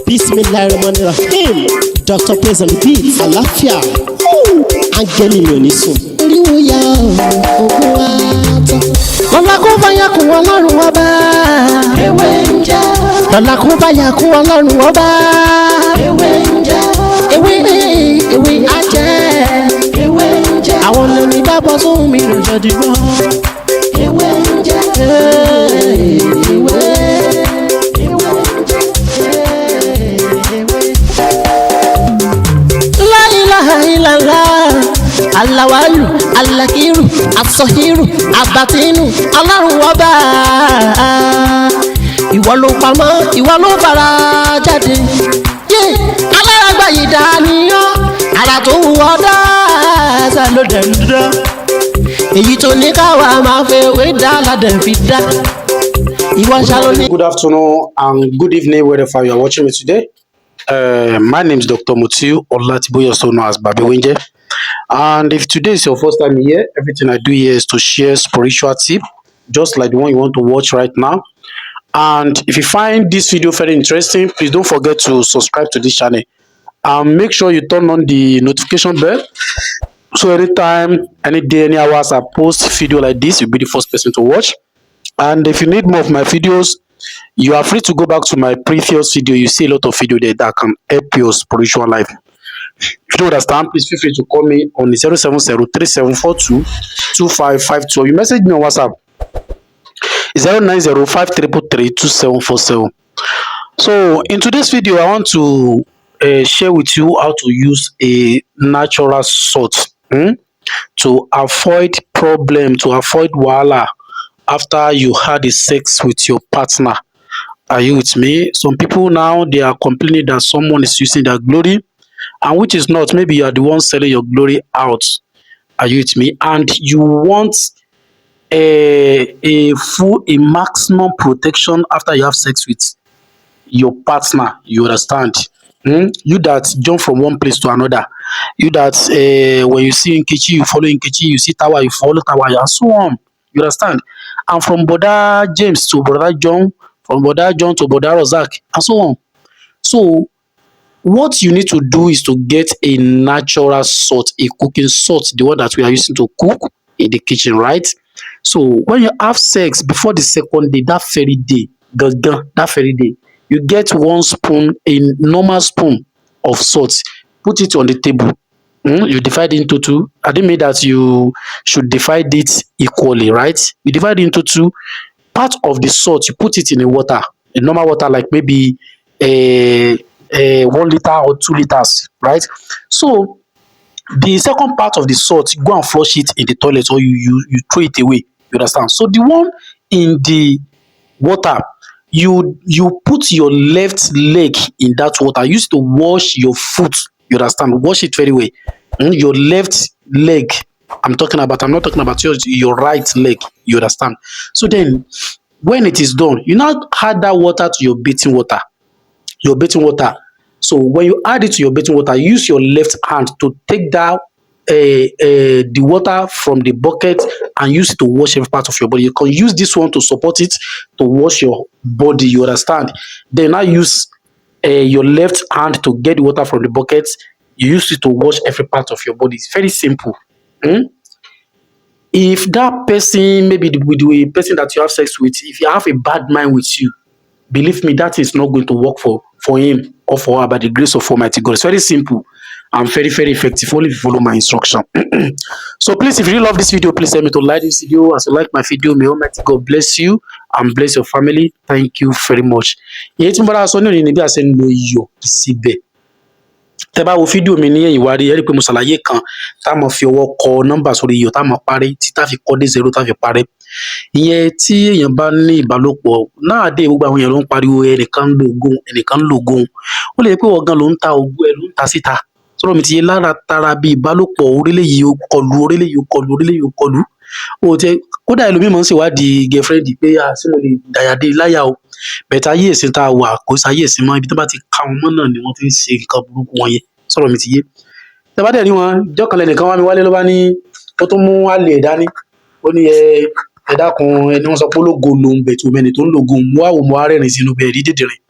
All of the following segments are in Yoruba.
Bismillahirrahmanirrahim. Dr. Praise on the beat. Àlàáfíà. Áńgẹ́lì mi ò ní sùn. Oríwo ya ògùn wa tán. Lọ́la kó bá yà kún Ọlọ́run ọba. Ewé ń jẹ́. Lọ́la kó bá yà kún Ọlọ́run ọba. Ewé ń jẹ́. Ewé ajẹ́. Ewé ń jẹ́. Àwọn olórí bá bọ́ sóhun mi lọ́jọ́ dìbò. Ewé ń jẹ́. Ewé. Alawalu, alakiru, asọhiru, abatinu, Ọlọ́run ọba. Ìwọ ló pamọ́, ìwọ ló fara jáde. Alárágbá yìí dániyàn, ara tó wù ọ́ dáadáa ló dẹ̀ ń dá. Èyí tó ní káwa máa fẹ́ wé dá ládẹ̀ fi dá. Ìwọ ṣàlóní. Good afternoon and good evening wherever you are watching me today. My name is Dr. Mutiu Olatiboye, also known as Babi Winje. And if today is your first time here, everything I do here is to share spiritual tip, just like the one you want to watch right now. And if you find this video very interesting, please don't forget to subscribe to this channel and make sure you turn on the notification bell. So anytime, any day, any hours I post video like this, you'll be the first person to watch. And if you need more of my videos, you are free to go back to my previous video. You see a lot of video there that can help your spiritual life. If you don't understand, please feel free to call me on 070-3742-2552. Or you message me on WhatsApp 090-5333-2747. So in today's video, I want to share with you how to use a natural salt to avoid problem, to avoid wahala after you had a sex with your partner. Are you with me? Some people now, they are complaining that someone is using their glory, and which is not. Maybe you are the one selling your glory out. Are you with me? And you want a maximum protection after you have sex with your partner. You understand? You that jump from one place to another. You that when you see Nkechi, you follow Nkechi. You see Tawa, you follow Tawa, and so on. You understand? And from Brother James to Brother John, from Brother John to Brother Razak, and so on. So what you need to do is to get a natural salt, a cooking salt, the one that we are using to cook in the kitchen, right? So when you have sex before the second day, that very day, you get 1 spoon, a normal spoon of salt, put it on the table. You divide it into 2. I didn't mean that you should divide it equally, right? You divide it into 2. Part of the salt, you put it in a water, a normal water, like maybe 1 liter or 2 liters, right? So the second part of the salt, go and flush it in the toilet, or you throw it away. You understand? So the one in the water, you put your left leg in that water. Use it to wash your foot. You understand? Wash it very well. Your left leg, I'm talking about. I'm not talking about your right leg. You understand? So then, when it is done, you now add that water to your bathing water. Your bathing water. So when you add it to your bathing water, use your left hand to take that the water from the bucket and use it to wash every part of your body. You can use this one to support it to wash your body. You understand? Then I use your left hand to get the water from the bucket. You use it to wash every part of your body. It's very simple. If that person, maybe the person that you have sex with, if you have a bad mind with you, believe me, that is not going to work for him or for her by the grace of Almighty God. It's very simple and very, very effective. Only if you follow my instruction. So please, if you love this video, please help me to like this video. As you like my video, may Almighty God bless you and bless your family. Thank you very much. Tẹ́ bá wo fídíò mi ní ẹ̀yìn wá rí, ẹ rí pé mo ṣàlàyé kan tá a máa fi ọwọ́ kọ nọ́mbà sórí iyọ̀ tá a máa parí tí tá a fi kọ́ dé 0 tá a fi parẹ́. Ìyẹn tí èèyàn bá ní ìbálòpọ̀ nowadays, gbogbo àwọn èèyàn ló ń pariwo ẹnìkan ń lo ògùn, ẹnìkan ń lo ògùn. Ó lè jẹ́ pé wọ́n gan ló ń ta ògùn, ẹ ló ń ta síta. Sọ̀rọ̀ mi ti yé lára tara bí ìbálòpọ̀ orílẹ̀ yìí ó kọlù, orílẹ̀ yìí ó kọlù, orílẹ̀ yìí ó kọlù. Kódà ẹlòmíì máa ń ṣèwádìí girlfriend pé ṣé mo lè dàyàdé láyà o. Bẹ̀tẹ̀ ayé ìsìn tá a wà kò sáyé ìsìn mọ́, ibi tí wọ́n bá ti ka wọn mọ́ náà ni wọ́n ti ń ṣe nǹkan burúkú wọn yẹn. Sọ̀rọ̀ mi ti yé. Tẹ́ bá dẹ̀ rí wọn, ìjọ́ kan lẹ́nìkan wá mi wálé ló bá ní ó tún mú àlè ẹ̀ dání. Ó ní ẹ dákun, ẹni wọ́n sọ pé ológo lòun bẹ̀ tó mẹ́ni tó ń lògo, mo wá wò mo wá rẹ́rìn sínú bẹ́ẹ̀ rí dìdìrín.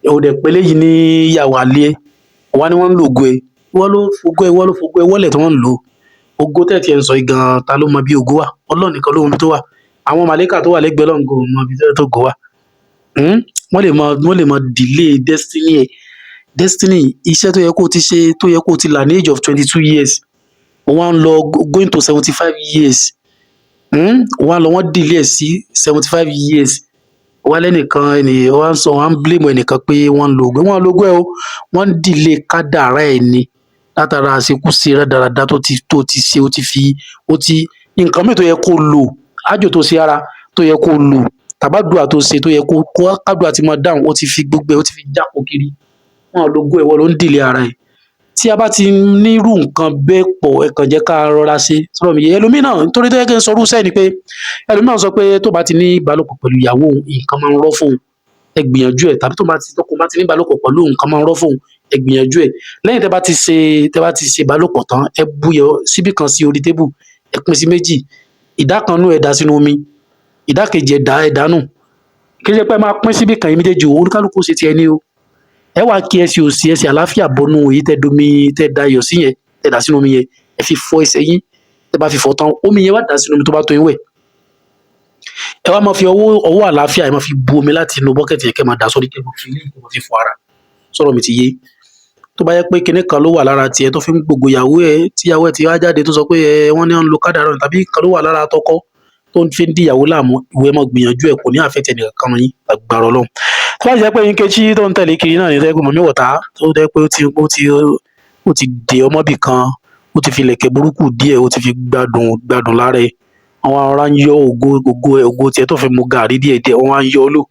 ò dẹ̀ pé léyìí ní ìyàwó alẹ́ wá ní wọ́n ń lo ògo ẹ̀ wọ́n ló fògo ẹ̀ wọ́lẹ̀ tí wọ́n ń lò ògo tẹ̀ ń sọ yìí gan ta ló mọ bí ògo wà Ọlọ́run nìkan ló mọ ibi tó wà àwọn màlẹ́kà tó wà lẹ́gbẹ̀ẹ́ Ọlọ́run kò mọ ibi tó ògo wà. Wọ́n lè mọ delay destiny iṣẹ́ tó yẹ kó ti ṣe tó yẹ kó ti là ní age of 22 years wọ́n ń lọ going to 75 years wọ́n lọ wọ́n delay ẹ̀ sí 75 years wọ́n lẹ́nìkan wọ́n sọ wọ́n blame ẹnìkan pé wọ́n ń lo ògo ẹ̀ o wọ́n ń delay kádàrá ẹ̀ ni látara àṣekúṣe rádaràda tó ti ṣe ó ti nǹkan mìíràn tó yẹ kó lò ájò tó ṣe ara tó yẹ kó lò tàbádùá tó ṣe tó yẹ kó kádùá ti máa dáhùn ó ti fi gbogbo ẹ̀ ó ti fi jápò kiri wọ́n lo ògo ẹ̀ wọ́n ló ń delay ara ẹ̀ tí a bá ti nírú nǹkan bẹ́ẹ̀ pọ̀ ẹ kàn jẹ́ ká rọra ṣe sọ̀rọ̀ mi yé ẹlòmíràn nítorí tó yẹ kí n sọ irú sẹ́ni pé ẹlòmíràn sọ pé tó bá ti ní ìbálòpọ̀ pẹ̀lú ìyàwó nǹkan máa ń rọ́ fóun ẹ gbìyànjú ẹ̀ tàbí tọkọ bá ti ní ìbálòpọ̀ pẹ̀lú nǹkan máa ń rọ́ fóun ẹ gbìyànjú ẹ̀ lẹ́yìn tẹ́ bá ti ṣe ìbálòpọ̀ tán ẹ buyọ̀ síbí kan sí orí tébù ẹ pín sí méjì ìdá kan nú ẹ dà sínú omi ìdá kejì ẹ dà nù kí ló pẹ́ máa pín síbí kan yìí méjèèjì oníkálukú ṣe tiẹ̀ ní o ẹ wá kí ẹsẹ̀ òsì ẹsẹ̀ àlàáfíà bọnú èyí tẹ́ da iyọ̀ sí yẹn tẹ́ dà sínú omi yẹn ẹ fi fọ ẹsẹ̀ yín tẹ́ bá fi fọ tán omi yẹn wá dà sínú omi tó bá tó yín wẹ̀ ẹ wá máa fi ọwọ́ àlàáfíà ẹ máa fi bu omi láti inú bọ́kẹ̀tì yẹn kẹ́ máa dà sórí kẹ́ máa fi fọ ara sọ̀rọ̀ mi ti yé tó bá yẹ pé kinní kan ló wà lára tiẹ̀ tó fi ń gbogbo ìyàwó ẹ tíyàwó ẹ ti wá jáde tó sọ pé wọ́n ní à ń lo kádàrá tàbí kan ló wà lára tọkọ tó fi ń di ìyàwó láàmú ìwé máa gbìyànjú ẹ kò ní àfẹ́tẹ̀ nìkan kan yín agbára Ọlọ́run tó bá jẹ́ pé Nkechi tó ń tẹ̀lé kiri náà ní tẹ́gbọ̀n mọ́mí wọ̀tá tó jẹ́ pé ó ti dè ọmọbì kan ó ti fi lẹ̀kẹ̀ burúkú díẹ̀ ó ti fi gbádùn lára ẹ̀ àwọn ará ń yọ ògo tiẹ̀ tó fi mu gàrí díẹ̀ wọ́n á ń yọ ọ́ lò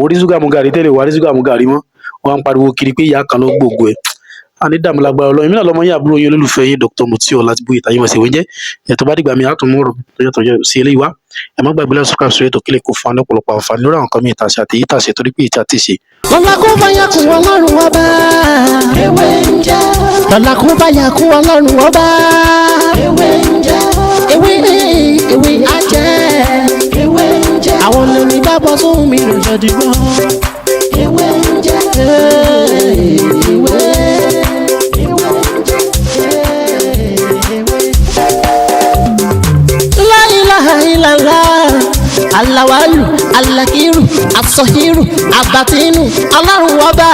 orí ṣúgà mu gàrí tẹ́lẹ̀ wà rí ṣúgà mu gàrí mọ́ wọ́n á ń pariwo kiri pé ìyá kan ló gbògo ẹ̀ àní dààmú lágbára Ọlọ́run èmi náà lọ́mọ yín àbúrò yín olólùfẹ́ yín Dr. Mutiu Ọlátìbóyè Táyé Mọ̀sẹ̀wé jẹ́ tó bá dìgbà mi á tún mú ọ̀rọ̀ tọ́jọ́ sí eléyìí wá ẹ má gbàgbé láti subscribe sórí ètò kílẹ̀ kó fún ọ̀pọ̀lọpọ̀ àǹfààní lórí àwọn nǹkan mìíràn tàṣe àti èyí tàṣe torí pé ìta ti ṣe. lọ́la kó bá yà kún Ọlọ́run ọba ewé ń jẹ́ lọ́la kó bá yà kún Ọlọ́run ọba ewé ń jẹ́ ewé á jẹ́ ewé ń jẹ́ àwọn lómi bá bọ́ sóhun mi lọ́jọ́ dìgbọ́ ewé ń jẹ́ ewé. Alawalu, alakiru, asọhiru, abatinu, Ọlọ́run ọba.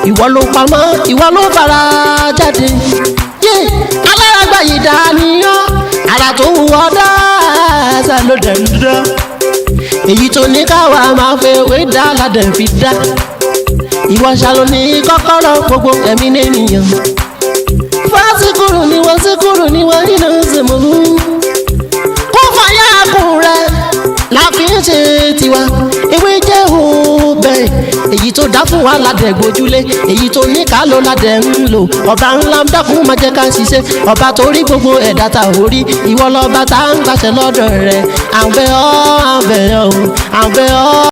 Ìwọ ló pamọ́, ìwọ ló fara jáde. Alárágbá yìí dániyàn, ara tó wù ọ́ dáadáa ló dẹ̀ ń dán. Èyí tó ní káwa máa fẹ́ wé dá ládẹ̀ fi dá. Ìwọ ṣàlò ní kọ́kọ́rọ́ gbogbo ẹ̀mí nìyẹn. Fásikúrú ni wọ́n nínú ìsìnkú. Láfi ń ṣe tiwa ewé jẹ́ òbẹ̀ èyí tó dá fún wa ládẹ̀ gbójúlé èyí tó ní ká ló ládẹ̀ ń lò ọba ńlá ń dákun máa jẹ́ ká ṣiṣẹ́ ọba tó rí gbogbo ẹ̀dá ta ò rí ìwọ lọ́ba tá ń gbàṣẹ lọ́dọ̀ rẹ̀ à ń bẹ̀ ọ́.